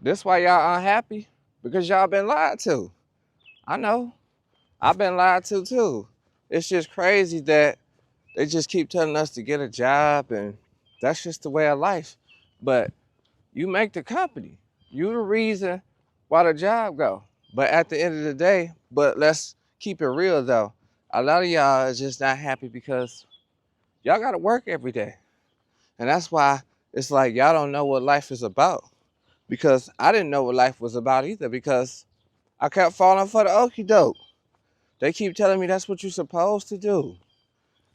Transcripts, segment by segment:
This why y'all unhappy? Because y'all been lied to. I know. I've been lied to too. It's just crazy that they just keep telling us to get a job and that's just the way of life. But you make the company. You the reason why the job go. But at the end of the day, but let's keep it real though. A lot of y'all is just not happy because y'all gotta work every day. And that's why it's like y'all don't know what life is about. Because I didn't know what life was about either because I kept falling for the okie doke. They keep telling me that's what you're supposed to do.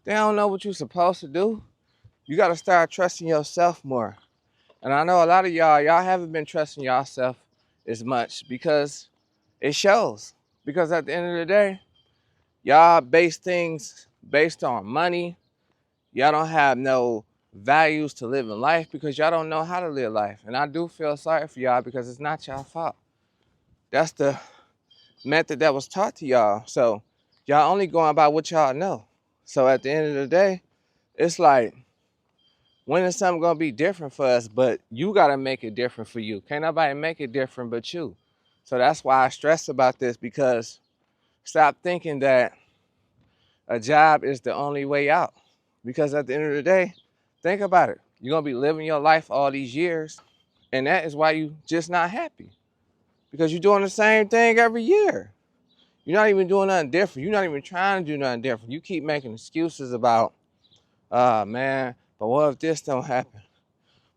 They don't know what you're supposed to do. You gotta start trusting yourself more. And I know a lot of y'all haven't been trusting yourself as much because it shows. Because at the end of the day, y'all base things based on money. Y'all don't have no values to live in life because y'all don't know how to live life. And I do feel sorry for y'all because it's not y'all fault. That's the method that was taught to y'all. So y'all only going by what y'all know. So at the end of the day, it's like, when is something gonna be different for us? But you gotta make it different for you. Can't nobody make it different but you. So that's why I stress about this because stop thinking that a job is the only way out. Because at the end of the day, think about it. You're gonna be living your life all these years, and that is why you just not happy. Because you're doing the same thing every year. You're not even doing nothing different. You're not even trying to do nothing different. You keep making excuses about, man, but what if this don't happen?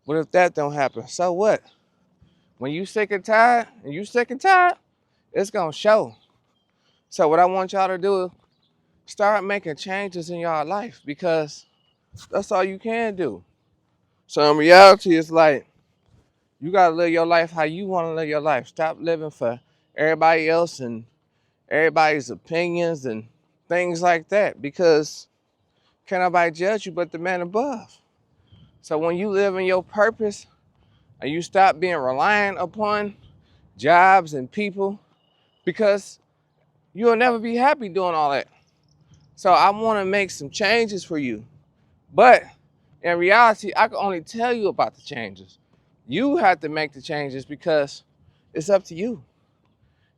What if that don't happen? So what? When you sick and tired, it's gonna show. So what I want y'all to do is start making changes in y'all life because that's all you can do. So in reality, it's like you gotta live your life how you wanna live your life. Stop living for everybody else and everybody's opinions and things like that because can't nobody judge you but the man above. So when you live in your purpose and you stop being reliant upon jobs and people, because you'll never be happy doing all that. So I want to make some changes for you. But in reality, I can only tell you about the changes. You have to make the changes because it's up to you.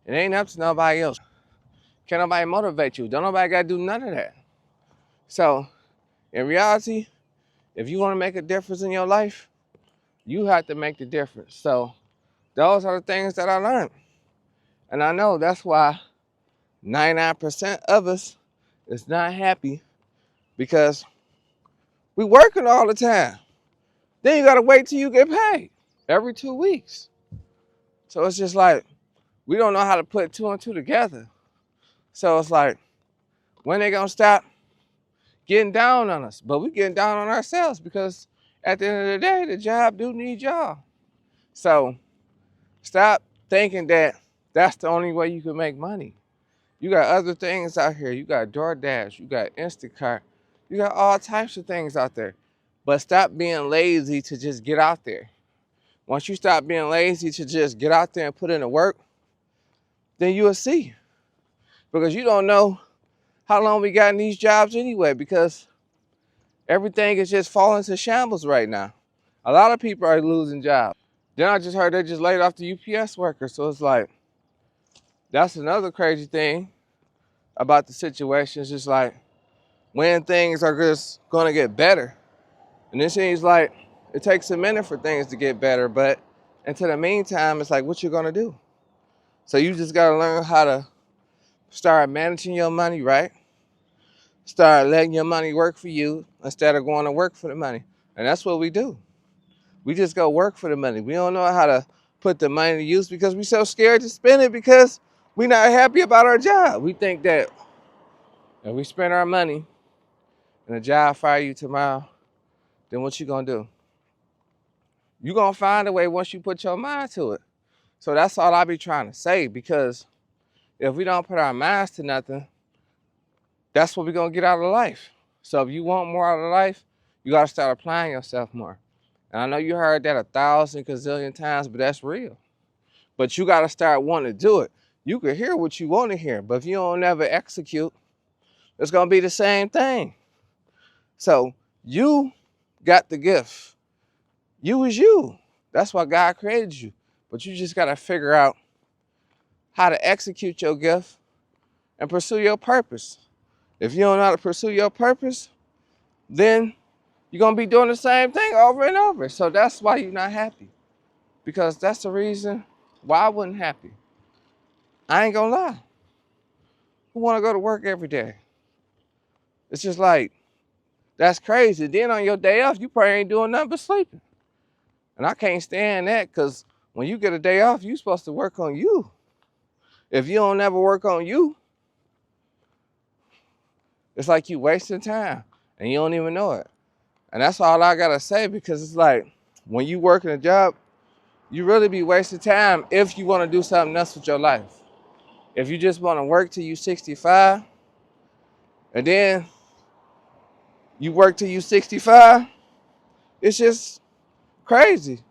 It ain't up to nobody else. Can't nobody motivate you. Don't nobody got to do none of that. So in reality, if you want to make a difference in your life, you have to make the difference. So those are the things that I learned. And I know that's why 99% of us is not happy because we working all the time. Then you gotta wait till you get paid every 2 weeks. So it's just like we don't know how to put two and two together. So it's like when they gonna stop getting down on us? But we getting down on ourselves because at the end of the day, the job do need y'all. So stop thinking that that's the only way you can make money. You got other things out here. You got DoorDash, you got Instacart, you got all types of things out there. But stop being lazy to just get out there. Once you stop being lazy to just get out there and put in the work, then you'll see. Because you don't know how long we got in these jobs anyway, because everything is just falling to shambles right now. A lot of people are losing jobs. Then I just heard they just laid off the UPS workers. So it's like, that's another crazy thing about the situation. It's just like, when things are just gonna get better. And it seems like it takes a minute for things to get better, but until the meantime, it's like, what you gonna do? So you just gotta learn how to start managing your money, right? Start letting your money work for you instead of going to work for the money. And that's what we do. We just go work for the money. We don't know how to put the money to use because we're so scared to spend it because we're not happy about our job. We think that if we spend our money and the job fire you tomorrow, then what you gonna do? You gonna find a way once you put your mind to it. So that's all I be trying to say because if we don't put our minds to nothing, that's what we're gonna get out of life. So if you want more out of life, you gotta start applying yourself more. And I know you heard that 1,000 gazillion times, but that's real. But you gotta start wanting to do it. You can hear what you want to hear, but if you don't never execute, it's gonna be the same thing. So you got the gift. You is you. That's why God created you. But you just gotta figure out how to execute your gift and pursue your purpose. If you don't know how to pursue your purpose, then you're gonna be doing the same thing over and over. So that's why you're not happy. Because that's the reason why I wasn't happy. I ain't gonna lie. Who wanna go to work every day? It's just like, that's crazy. Then on your day off, you probably ain't doing nothing but sleeping. And I can't stand that because when you get a day off, you're supposed to work on you. If you don't ever work on you, it's like you wasting time and you don't even know it. And that's all I gotta say, because it's like when you work in a job, you really be wasting time if you wanna do something else with your life. If you just wanna work till you 65 and then you work till you 65, it's just crazy.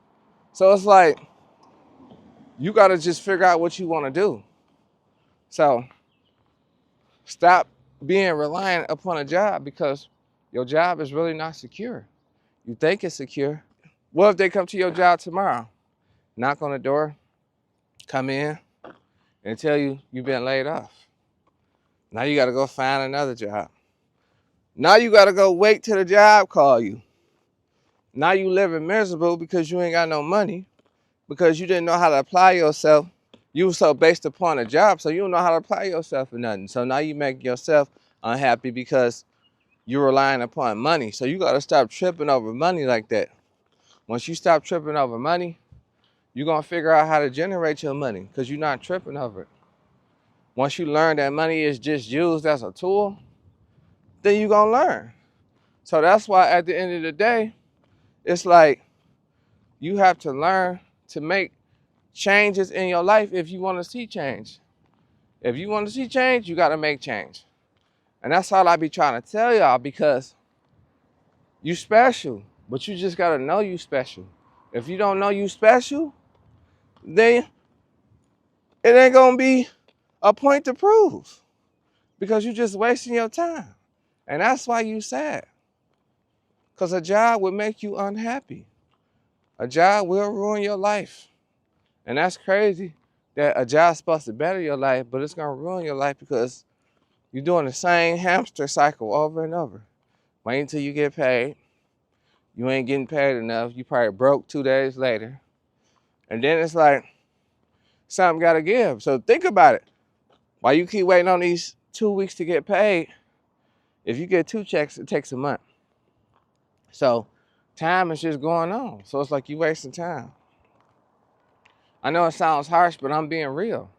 So it's like, you gotta just figure out what you wanna do. So stop being reliant upon a job because your job is really not secure. You think it's secure. What if they come to your job tomorrow, knock on the door, come in, and tell you you've been laid off? Now you gotta go find another job. Now you gotta go wait till the job call you. Now you living miserable because you ain't got no money, because you didn't know how to apply yourself. You were so based upon a job, so you don't know how to apply yourself or nothing. So now you make yourself unhappy because you're relying upon money. So you gotta stop tripping over money like that. Once you stop tripping over money, you're gonna figure out how to generate your money because you're not tripping over it. Once you learn that money is just used as a tool, then you're gonna learn. So that's why at the end of the day, it's like you have to learn to make changes in your life if you want to see change. If you want to see change, you got to make change. And that's all I be trying to tell y'all, because you special, but you just got to know you special. If you don't know you special, then it ain't going to be a point to prove, because you just wasting your time. And that's why you sad. Because a job will make you unhappy. A job will ruin your life. And that's crazy that a job's supposed to better your life, but it's going to ruin your life because you're doing the same hamster cycle over and over. Wait until you get paid. You ain't getting paid enough. You probably broke 2 days later. And then it's like, something got to give. So think about it. While you keep waiting on these 2 weeks to get paid, if you get 2 checks, it takes a month. So time is just going on. So it's like you wasting time. I know it sounds harsh, but I'm being real.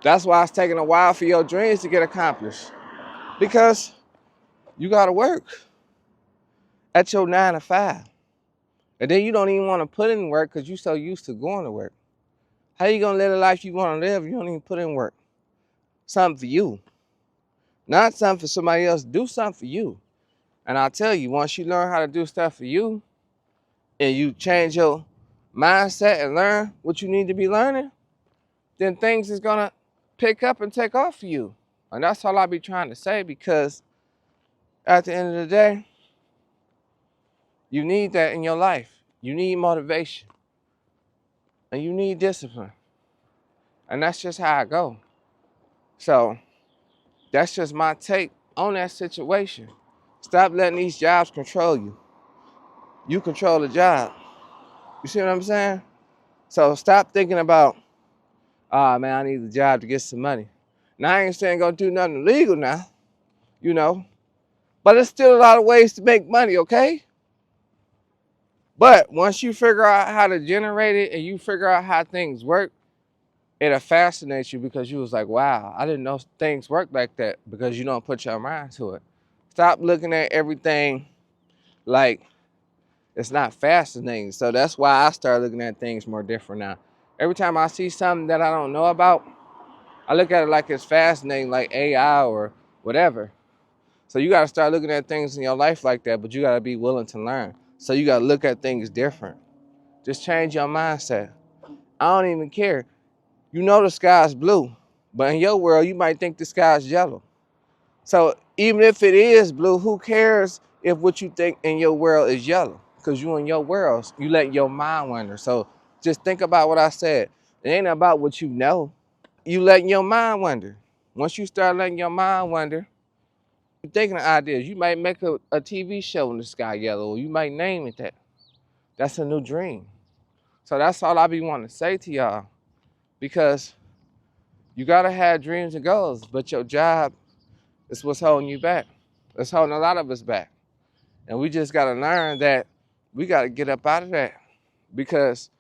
That's why it's taking a while for your dreams to get accomplished. Because you got to work at your 9 to 5. And then you don't even want to put in work because you're so used to going to work. How you going to live the life you want to live if you don't even put in work? Something for you. Not something for somebody else. Do something for you. And I'll tell you, once you learn how to do stuff for you and you change your mindset and learn what you need to be learning, then things is going to pick up and take off for you. And that's all I be trying to say, because at the end of the day, you need that in your life. You need motivation. And you need discipline. And that's just how I go. So that's just my take on that situation. Stop letting these jobs control you. You control the job. You see what I'm saying? So stop thinking about, oh man, I need the job to get some money. Now I ain't saying go do nothing illegal now, you know. But there's still a lot of ways to make money, okay? But once you figure out how to generate it and you figure out how things work, it'll fascinate you, because you was like, wow, I didn't know things work like that, because you don't put your mind to it. Stop looking at everything like it's not fascinating. So that's why I started looking at things more different now. Every time I see something that I don't know about, I look at it like it's fascinating, like AI or whatever. So you got to start looking at things in your life like that, but you got to be willing to learn. So you got to look at things different. Just change your mindset. I don't even care. You know the sky's blue, but in your world, you might think the sky's yellow. So even if it is blue, who cares if what you think in your world is yellow? Because you in your world, you let your mind wander. So Just think about what I said. It ain't about what you know. You letting your mind wander. Once you start letting your mind wander, you thinking of ideas. You might make a TV show in the Sky Yellow, or you might name it that. That's a new dream. So that's all I be wanting to say to y'all. Because you gotta have dreams and goals, but your job is what's holding you back. It's holding a lot of us back. And we just gotta learn that we gotta get up out of that. Because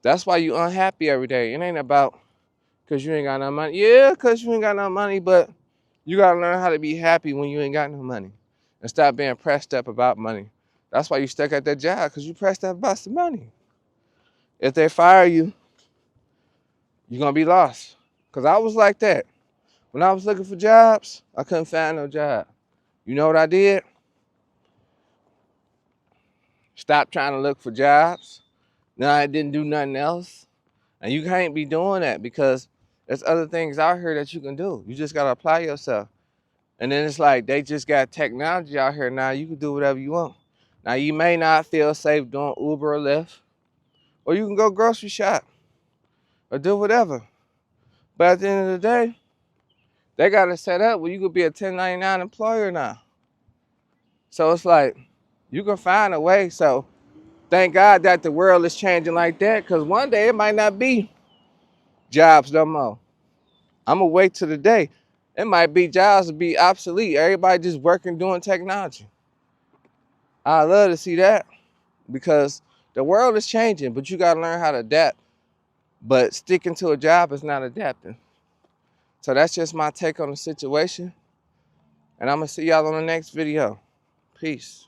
that's why you unhappy every day. It ain't about because you ain't got no money. Yeah, because you ain't got no money, but you gotta learn how to be happy when you ain't got no money. And stop being pressed up about money. That's why you stuck at that job, because you pressed up about some money. If they fire you, you're gonna be lost. Because I was like that. When I was looking for jobs, I couldn't find no job. You know what I did? Stop trying to look for jobs. Now I didn't do nothing else. And you can't be doing that because there's other things out here that you can do. You just gotta apply yourself. And then it's like they just got technology out here now. You can do whatever you want. Now you may not feel safe doing Uber or Lyft, or you can go grocery shop or do whatever. But at the end of the day, they got it set up where you could be a 1099 employer now. So it's like you can find a way. So thank God that the world is changing like that, because one day it might not be jobs no more. I'm gonna wait till the day. It might be jobs to be obsolete. Everybody just working doing technology. I love to see that because the world is changing, but you gotta learn how to adapt. But sticking to a job is not adapting. So that's just my take on the situation. And I'm gonna see y'all on the next video. Peace.